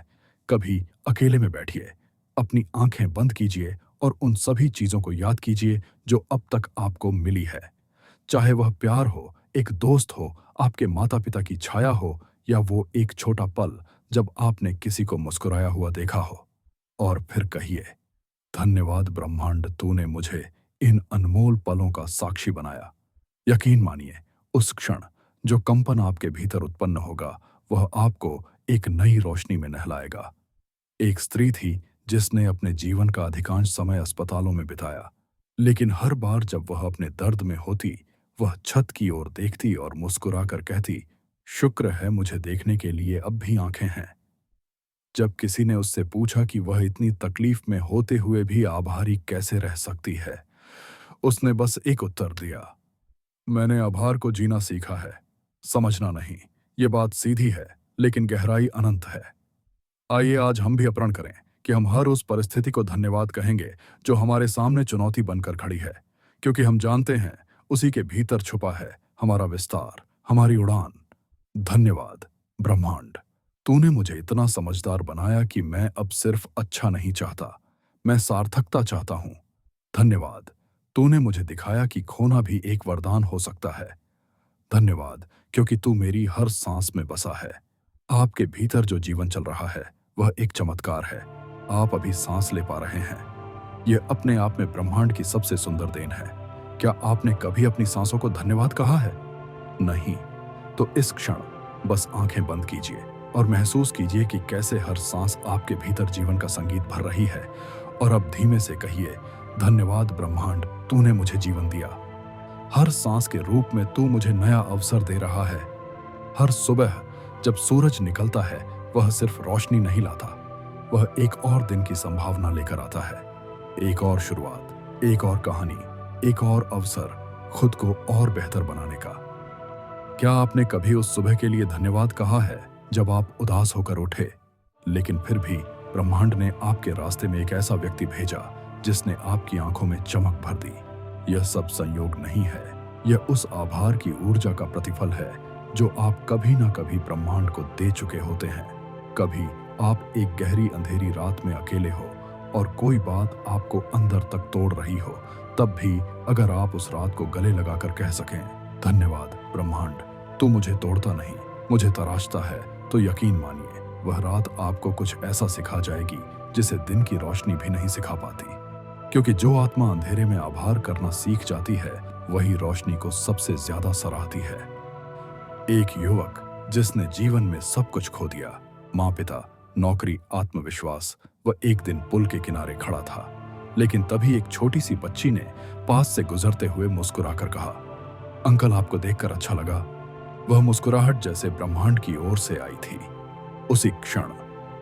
कभी अकेले में बैठिए, अपनी आंखें बंद कीजिए और उन सभी चीजों को याद कीजिए जो अब तक आपको मिली है, चाहे वह प्यार हो, एक दोस्त हो, आपके माता पिता की छाया हो, या वो एक छोटा पल जब आपने किसी को मुस्कुराया हुआ देखा हो। और फिर कहिए, धन्यवाद ब्रह्मांड, तूने मुझे इन अनमोल पलों का साक्षी बनाया। यकीन मानिए, उस क्षण जो कंपन आपके भीतर उत्पन्न होगा वह आपको एक नई रोशनी में नहलाएगा। एक स्त्री थी जिसने अपने जीवन का अधिकांश समय अस्पतालों में बिताया, लेकिन हर बार जब वह अपने दर्द में होती, वह छत की ओर देखती और मुस्कुराकर कहती, शुक्र है मुझे देखने के लिए अब भी आंखें हैं। जब किसी ने उससे पूछा कि वह इतनी तकलीफ में होते हुए भी आभारी कैसे रह सकती है, उसने बस एक उत्तर दिया, मैंने आभार को जीना सीखा है, समझना नहीं। ये बात सीधी है लेकिन गहराई अनंत है। आइए आज हम भी अप्रण करें कि हम हर उस परिस्थिति को धन्यवाद कहेंगे जो हमारे सामने चुनौती बनकर खड़ी है, क्योंकि हम जानते हैं उसी के भीतर छुपा है हमारा विस्तार, हमारी उड़ान। धन्यवाद ब्रह्मांड, तूने मुझे इतना समझदार बनाया कि मैं अब सिर्फ अच्छा नहीं चाहता, मैं सार्थकता चाहता हूं। धन्यवाद, तूने मुझे दिखाया कि खोना भी एक वरदान हो सकता है। धन्यवाद, क्योंकि तू मेरी हर सांस में बसा है। आपके भीतर जो जीवन चल रहा है वह एक चमत्कार है। आप अभी सांस ले पा रहे हैं, यह अपने आप में ब्रह्मांड की सबसे सुंदर देन है। क्या आपने कभी अपनी सांसों को धन्यवाद कहा है? नहीं, तो इस क्षण बस आंखें बंद कीजिए और महसूस कीजिए कि कैसे हर सांस आपके भीतर जीवन का संगीत भर रही है। और अब धीमे से कहिए, धन्यवाद ब्रह्मांड, तूने मुझे जीवन दिया। हर सांस के रूप में तू मुझे नया अवसर दे रहा है। हर सुबह जब सूरज निकलता है वह सिर्फ रोशनी नहीं लाता, वह एक और दिन की संभावना लेकर आता है। एक और शुरुआत, एक और कहानी, एक और अवसर खुद को और बेहतर बनाने का। क्या आपने कभी उस सुबह के लिए धन्यवाद कहा है जब आप उदास होकर उठे, लेकिन फिर भी ब्रह्मांड ने आपके रास्ते में एक ऐसा व्यक्ति भेजा जिसने आपकी आंखों में चमक भर दी? यह सब संयोग नहीं है, यह उस आभार की ऊर्जा का प्रतिफल है जो आप कभी ना कभी ब्रह्मांड को दे चुके होते हैं। कभी आप एक गहरी अंधेरी रात में अकेले हो और कोई बात आपको अंदर तक तोड़ रही हो, तब भी अगर आप उस रात को गले लगाकर कह सकें, धन्यवाद ब्रह्मांड, तू मुझे तोड़ता नहीं, मुझे तराशता है, तो यकीन मानिए वह रात आपको कुछ ऐसा सिखा जाएगी जिसे दिन की रोशनी भी नहीं सिखा पाती। क्योंकि जो आत्मा अंधेरे में आभार करना सीख जाती है वही रोशनी को सबसे ज्यादा सराहती है। एक युवक जिसने जीवन में सब कुछ खो दिया, माँ पिता, नौकरी, आत्मविश्वास, वह एक दिन पुल के किनारे खड़ा था। लेकिन तभी एक छोटी सी बच्ची ने पास से गुजरते हुए मुस्कुराकर कहा, अंकल आपको देखकर अच्छा लगा। वह मुस्कुराहट जैसे ब्रह्मांड की ओर से आई थी। उसी क्षण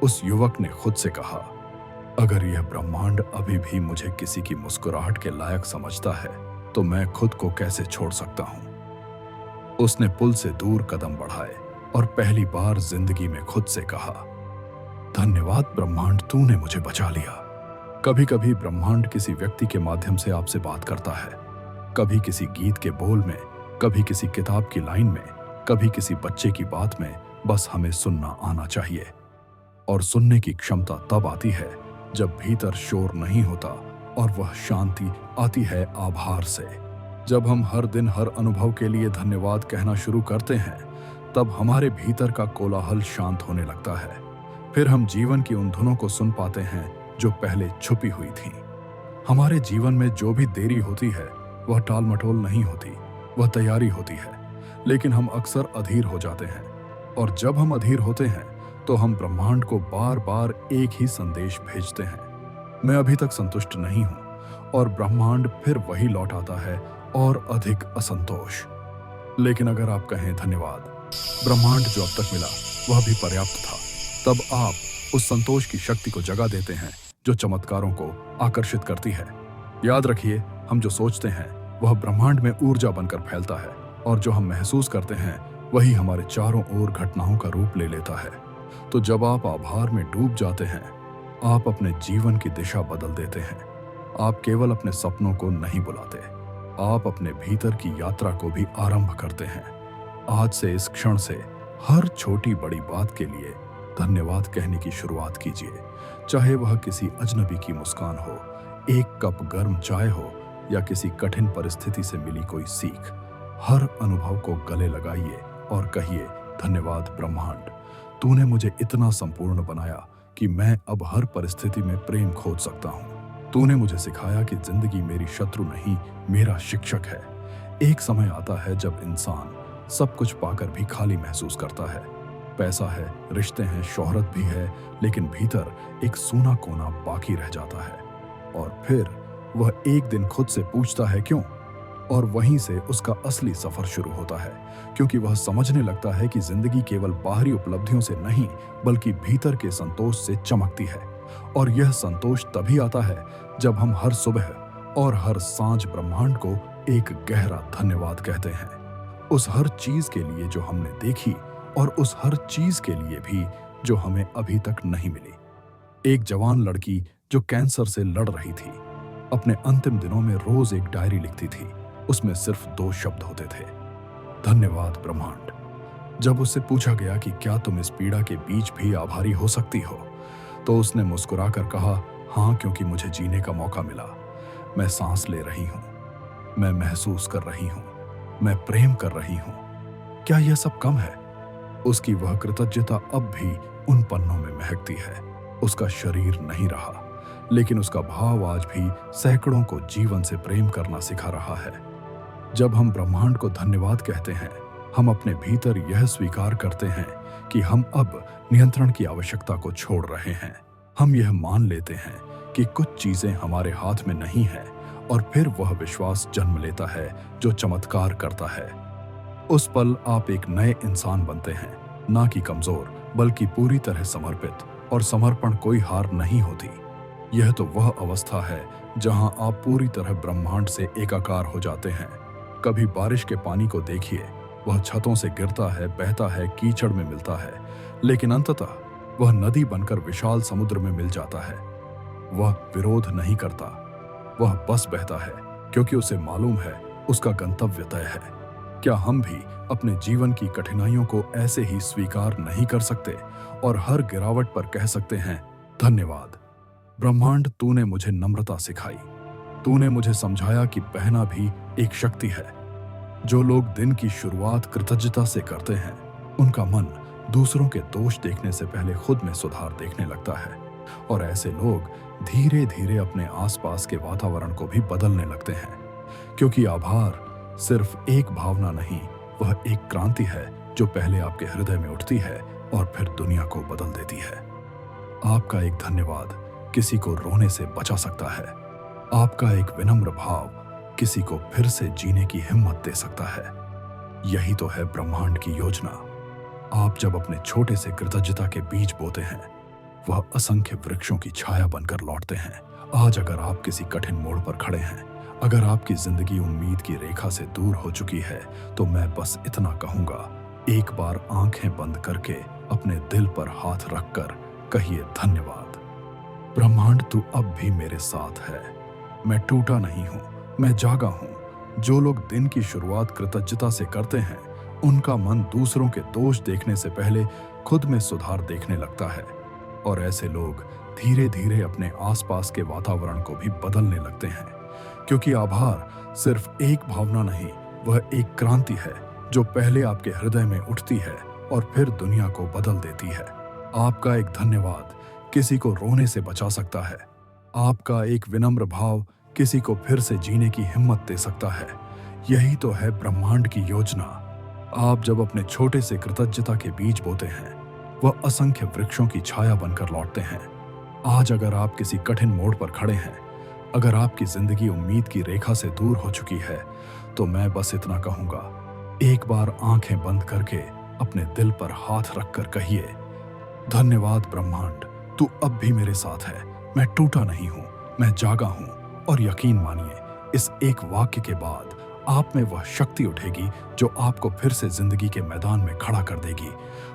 उस युवक ने खुद से कहा, अगर यह ब्रह्मांड अभी भी मुझे किसी की मुस्कुराहट के लायक समझता है तो मैं खुद को कैसे छोड़ सकता हूं। उसने पुल से दूर कदम बढ़ाए और पहली बार जिंदगी में खुद से कहा, धन्यवाद ब्रह्मांड, तूने मुझे बचा लिया। कभी कभी ब्रह्मांड किसी व्यक्ति के माध्यम से आपसे बात करता है, कभी किसी गीत के बोल में, कभी किसी किताब की लाइन में, कभी किसी बच्चे की बात में। बस हमें सुनना आना चाहिए। और सुनने की क्षमता तब आती है जब भीतर शोर नहीं होता और वह शांति आती है आभार से। जब हम हर दिन हर अनुभव के लिए धन्यवाद कहना शुरू करते हैं तब हमारे भीतर का कोलाहल शांत होने लगता है। फिर हम जीवन की उन धुनों को सुन पाते हैं जो पहले छुपी हुई थीं। हमारे जीवन में जो भी देरी होती है वह टाल मटोल नहीं होती, वह तैयारी होती है। लेकिन हम अक्सर अधीर हो जाते हैं, और जब हम अधीर होते हैं तो हम ब्रह्मांड को बार बार एक ही संदेश भेजते हैं, मैं अभी तक संतुष्ट नहीं हूं। और ब्रह्मांड फिर वही लौट आता है और अधिक असंतोष। लेकिन अगर आप कहें धन्यवाद, ब्रह्मांड जो अब तक मिला वह भी पर्याप्त था, तब आप उस संतोष की शक्ति को जगा देते हैं जो चमत्कारों को आकर्षित करती है। याद रखिए, हम जो सोचते हैं वह ब्रह्मांड में ऊर्जा बनकर फैलता है, और जो हम महसूस करते हैं वही हमारे चारों ओर घटनाओं का रूप ले लेता है। तो जब आप आभार में डूब जाते हैं, आप अपने जीवन की दिशा बदल देते हैं। आप केवल अपने सपनों को नहीं बुलाते, आप अपने भीतर की यात्रा को भी आरंभ करते हैं। आज से, इस क्षण से, हर छोटी बड़ी बात के लिए धन्यवाद कहने की शुरुआत कीजिए। चाहे वह किसी अजनबी की मुस्कान हो, एक कप गर्म चाय हो, या किसी कठिन परिस्थिति से मिली कोई सीख। हर अनुभव को गले लगाइए और कहिए, धन्यवाद ब्रह्मांड, तूने मुझे इतना संपूर्ण बनाया कि मैं अब हर परिस्थिति में प्रेम खोज सकता हूँ। तूने मुझे सिखाया कि जिंदगी मेरी शत्रु नहीं, मेरा शिक्षक है। एक समय आता है जब इंसान सब कुछ पाकर भी खाली महसूस करता है। पैसा है, रिश्ते हैं, शोहरत भी है, लेकिन भीतर एक सूना कोना बाकी रह जाता है। और फिर वह एक दिन खुद से पूछता है क्यों, और वहीं से उसका असली सफर शुरू होता है। क्योंकि वह समझने लगता है कि जिंदगी केवल बाहरी उपलब्धियों से नहीं बल्कि भीतर के संतोष से चमकती है। और यह संतोष तभी आता है जब हम हर सुबह और हर सांझ ब्रह्मांड को एक गहरा धन्यवाद कहते हैं, उस हर चीज के लिए जो हमने देखी और उस हर चीज के लिए भी जो हमें अभी तक नहीं मिली। एक जवान लड़की जो कैंसर से लड़ रही थी, अपने अंतिम दिनों में रोज एक डायरी लिखती थी। उसमें सिर्फ 2 शब्द होते थे, धन्यवाद ब्रह्मांड। जब उससे पूछा गया कि क्या तुम इस पीड़ा के बीच भी आभारी हो सकती हो, तो उसने मुस्कुराकर कहा, हाँ, क्योंकि मुझे जीने का मौका मिला। मैं सांस ले रही हूँ, मैं महसूस कर रही हूँ, मैं प्रेम कर रही हूँ। क्या यह सब कम है? उसकी वह कृतज्ञता अब भी उन पन्नों में महकती है। उसका शरीर नहीं रहा, लेकिन उसका भाव आज भी सैकड़ों को जीवन से प्रेम करना सिखा रहा है। जब हम ब्रह्मांड को धन्यवाद कहते हैं, हम अपने भीतर यह स्वीकार करते हैं कि हम अब नियंत्रण की आवश्यकता को छोड़ रहे हैं। हम यह मान लेते हैं कि कुछ चीजें हमारे हाथ में नहीं हैं, और फिर वह विश्वास जन्म लेता है जो चमत्कार करता है। उस पल आप एक नए इंसान बनते हैं, ना कि कमजोर बल्कि पूरी तरह समर्पित। और समर्पण कोई हार नहीं होती। यह तो वह अवस्था है जहां आप पूरी तरह ब्रह्मांड से एकाकार हो जाते हैं। कभी बारिश के पानी को देखिए, वह छतों से गिरता है, बहता है, कीचड़ में मिलता है, लेकिन अंततः वह नदी बनकर विशाल समुद्र में मिल जाता है। वह विरोध नहीं करता, वह बस बहता है, क्योंकि उसे मालूम है उसका गंतव्य तय है। क्या हम भी अपने जीवन की कठिनाइयों को ऐसे ही स्वीकार नहीं कर सकते और हर गिरावट पर कह सकते हैं, धन्यवाद ब्रह्मांड, तूने मुझे नम्रता सिखाई, तूने मुझे समझाया कि बहना भी एक शक्ति है। जो लोग दिन की शुरुआत कृतज्ञता से करते हैं, उनका मन दूसरों के दोष देखने से पहले खुद में सुधार देखने लगता है। और ऐसे लोग धीरे धीरे अपने आसपास के वातावरण को भी बदलने लगते हैं, क्योंकि आभार सिर्फ एक भावना नहीं, वह एक क्रांति है जो पहले आपके हृदय में उठती है और फिर दुनिया को बदल देती है। आपका एक धन्यवाद किसी को रोने से बचा सकता है। आपका एक विनम्र भाव किसी को फिर से जीने की हिम्मत दे सकता है। यही तो है ब्रह्मांड की योजना। आप जब अपने छोटे से कृतज्ञता के बीज बोते हैं, वह असंख्य वृक्षों की छाया बनकर लौटते हैं। आज अगर आप किसी कठिन मोड़ पर खड़े हैं, अगर आपकी जिंदगी उम्मीद की रेखा से दूर हो चुकी है, तो मैं बस इतना कहूंगा, एक बार आंखें बंद करके अपने दिल पर हाथ रखकर कहिए धन्यवाद। ब्रह्मांड तू अब भी मेरे साथ है। मैं टूटा नहीं हूं, मैं जागा हूं। जो लोग दिन की शुरुआत कृतज्ञता से करते हैं, उनका मन दूसरों के दोष देखने से पहले खुद में सुधार देखने लगता है। और ऐसे लोग धीरे धीरे अपने आसपास के वातावरण को भी बदलने लगते हैं, क्योंकि आभार सिर्फ एक भावना नहीं, वह एक क्रांति है जो पहले आपके हृदय में उठती है और फिर दुनिया को बदल देती है। आपका एक धन्यवाद किसी को रोने से बचा सकता है। आपका एक विनम्र भाव किसी को फिर से जीने की हिम्मत दे सकता है। यही तो है ब्रह्मांड की योजना। आप जब अपने छोटे से कृतज्ञता के बीज बोते हैं, वह असंख्य वृक्षों की छाया बनकर लौटते हैं। आज अगर आप किसी कठिन मोड़ पर खड़े हैं, अगर आपकी जिंदगी उम्मीद की रेखा से दूर हो चुकी है, तो मैं बस इतना कहूंगा, एक बार आंखें बंद करके अपने दिल पर हाथ रखकर कहिए धन्यवाद ब्रह्मांड, तू अब भी मेरे साथ है। मैं टूटा नहीं हूं, मैं जागा हूं। और यकीन मानिए, इस एक वाक्य के बाद आप में वह शक्ति उठेगी जो आपको फिर से जिंदगी के मैदान में खड़ा कर देगी।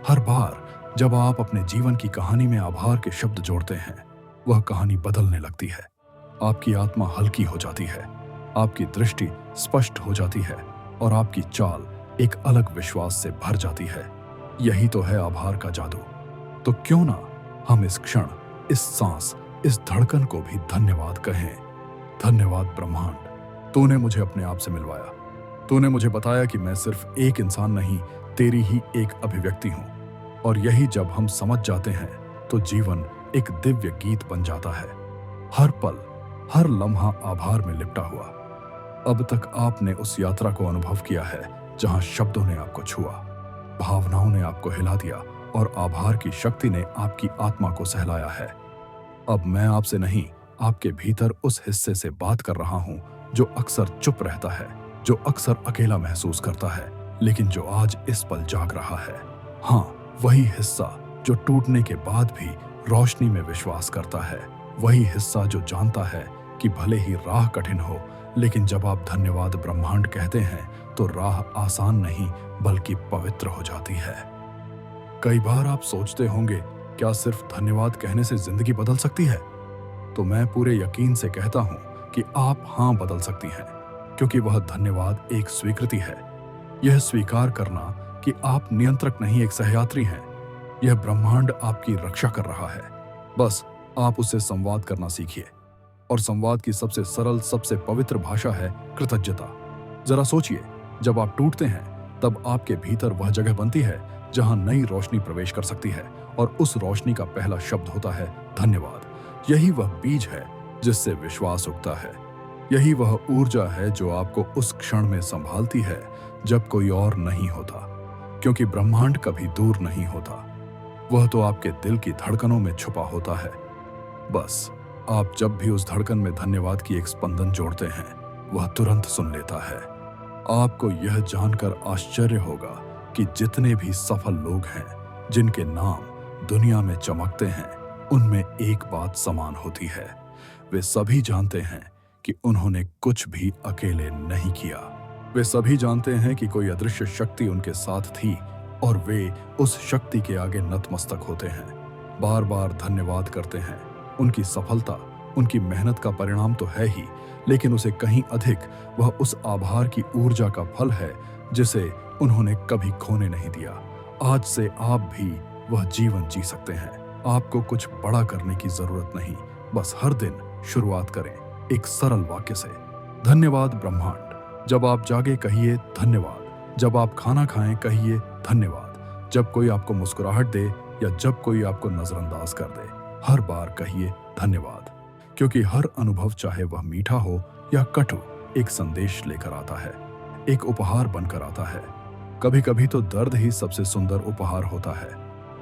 हर बार जब आप अपने जीवन की कहानी में आभार के शब्द जोड़ते हैं, वह कहानी बदलने लगती है। आपकी आत्मा हल्की हो जाती है, आपकी दृष्टि स्पष्ट हो जाती है और आपकी चाल एक अलग विश्वास से भर जाती है। यही तो है आभार का जादू। तो क्यों ना हम इस क्षण, इस सांस, इस धड़कन को भी धन्यवाद कहें। धन्यवाद ब्रह्मांड, तूने मुझे अपने आप से मिलवाया। तूने मुझे बताया कि मैं सिर्फ एक इंसान नहीं, तेरी ही एक अभिव्यक्ति हूं। और यही जब हम समझ जाते हैं, तो जीवन एक दिव्य गीत बन जाता है। हर पल, हर लम्हा आभार में लिपटा हुआ। अब तक आपने उस यात्रा को अनुभव किया है जहां शब्दों ने आपको छुआ, भावनाओं ने आपको हिला दिया और आभार की शक्ति ने आपकी आत्मा को सहलाया है। अब मैं आपसे नहीं, आपके भीतर उस हिस्से से बात कर रहा हूं जो अक्सर चुप रहता है, जो अक्सर अकेला महसूस करता है, लेकिन जो आज इस पल जाग रहा है। हाँ, वही हिस्सा जो टूटने के बाद भी रोशनी में विश्वास करता है। वही हिस्सा जो जानता है कि भले ही राह कठिन हो, लेकिन जब आप धन्यवाद ब्रह्मांड कहते हैं, तो राह आसान नहीं बल्कि पवित्र हो जाती है। कई बार आप सोचते होंगे, क्या सिर्फ धन्यवाद कहने से जिंदगी बदल सकती है? तो मैं पूरे यकीन से कहता हूं कि आप हाँ बदल सकती हैं, क्योंकि वह धन्यवाद एक स्वीकृति है। यह स्वीकार करना कि आप नियंत्रक नहीं, एक सहयात्री हैं। यह ब्रह्मांड आपकी रक्षा कर रहा है। बस आप उससे संवाद करना सीखिए। और संवाद की सबसे सरल, सबसे पवित्र भाषा है कृतज्ञता। जरा सोचिए, जब आप टूटते हैं, तब आपके भीतर वह जगह बनती है जहां नई रोशनी प्रवेश कर सकती है, और उस रोशनी का पहला शब्द होता है धन्यवाद। यही वह बीज है जिससे विश्वास उगता है। यही वह ऊर्जा है जो आपको उस क्षण में संभालती है जब कोई और नहीं होता, क्योंकि ब्रह्मांड कभी दूर नहीं होता। वह तो आपके दिल की धड़कनों में छुपा होता है। बस आप जब भी उस धड़कन में धन्यवाद की एक स्पंदन जोड़ते हैं, वह तुरंत सुन लेता है। आपको यह जानकर आश्चर्य होगा कि जितने भी सफल लोग हैं, जिनके नाम दुनिया में चमकते हैं, उनमें एक बात समान होती है। वे सभी जानते हैं कि उन्होंने कुछ भी अकेले नहीं किया। वे सभी जानते हैं कि कोई अदृश्य शक्ति उनके साथ थी, और वे उस शक्ति के आगे नतमस्तक होते हैं, बार बार धन्यवाद करते हैं। उनकी सफलता, उनकी मेहनत का परिणाम तो है ही, लेकिन उसे कहीं अधिक वह उस आभार की ऊर्जा का फल है जिसे उन्होंने कभी खोने नहीं दिया। आज से आप भी वह जीवन जी सकते हैं। आपको कुछ बड़ा करने की जरूरत नहीं, बस हर दिन शुरुआत करें एक सरल वाक्य से, धन्यवाद ब्रह्मांड। जब आप जागे कहिए धन्यवाद, जब आप खाना खाएं कहिए धन्यवाद, जब कोई आपको मुस्कुराहट दे या जब कोई आपको नजरअंदाज कर दे, हर बार कहिए धन्यवाद, क्योंकि हर अनुभव, चाहे वह मीठा हो या कटु, एक संदेश लेकर आता है, एक उपहार बनकर आता है। कभी कभी तो दर्द ही सबसे सुंदर उपहार होता है,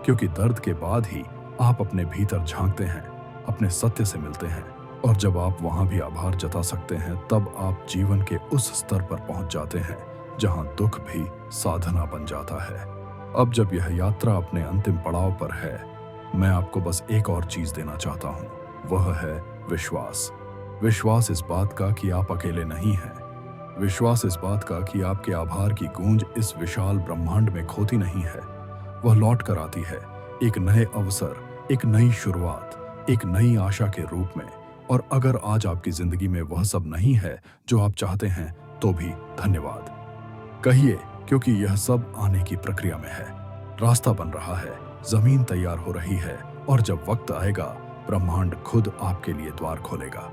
क्योंकि दर्द के बाद ही आप अपने भीतर झांकते हैं, अपने सत्य से मिलते हैं, और जब आप वहां भी आभार जता सकते हैं, तब आप जीवन के उस स्तर पर पहुंच जाते हैं जहां दुख भी साधना बन जाता है। अब जब यह यात्रा अपने अंतिम पड़ाव पर है, मैं आपको बस एक और चीज देना चाहता हूं, वह है विश्वास। विश्वास इस बात का कि आप अकेले नहीं हैं, विश्वास इस बात का कि आपके आभार की गूंज इस विशाल ब्रह्मांड में खोती नहीं है, वह लौट कर आती है एक नए अवसर, एक नई शुरुआत, एक नई आशा के रूप में। और अगर आज आपकी जिंदगी में वह सब नहीं है जो आप चाहते हैं, तो भी धन्यवाद कहिए, क्योंकि यह सब आने की प्रक्रिया में है। रास्ता बन रहा है, जमीन तैयार हो रही है, और जब वक्त आएगा, ब्रह्मांड खुद आपके लिए द्वार खोलेगा।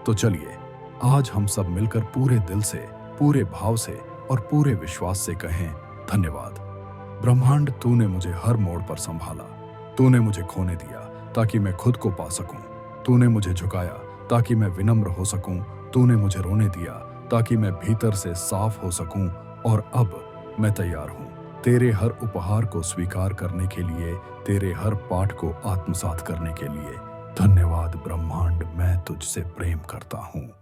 तो चलिए आज हम सब मिलकर पूरे दिल से, पूरे भाव से और पूरे विश्वास से कहें धन्यवाद। ब्रह्मांड, तूने मुझे हर मोड़ पर संभाला, तूने मुझे खोने दिया ताकि मैं खुद को पा सकूं, तूने मुझे झुकाया ताकि मैं विनम्र हो सकूं, तूने मुझे रोने दिया ताकि मैं भीतर से साफ हो सकूं, और अब मैं तैयार हूं तेरे हर उपहार को स्वीकार करने के लिए, तेरे हर पाठ को आत्मसात करने के लिए। धन्यवाद ब्रह्मांड, मैं तुझसे प्रेम करता हूं।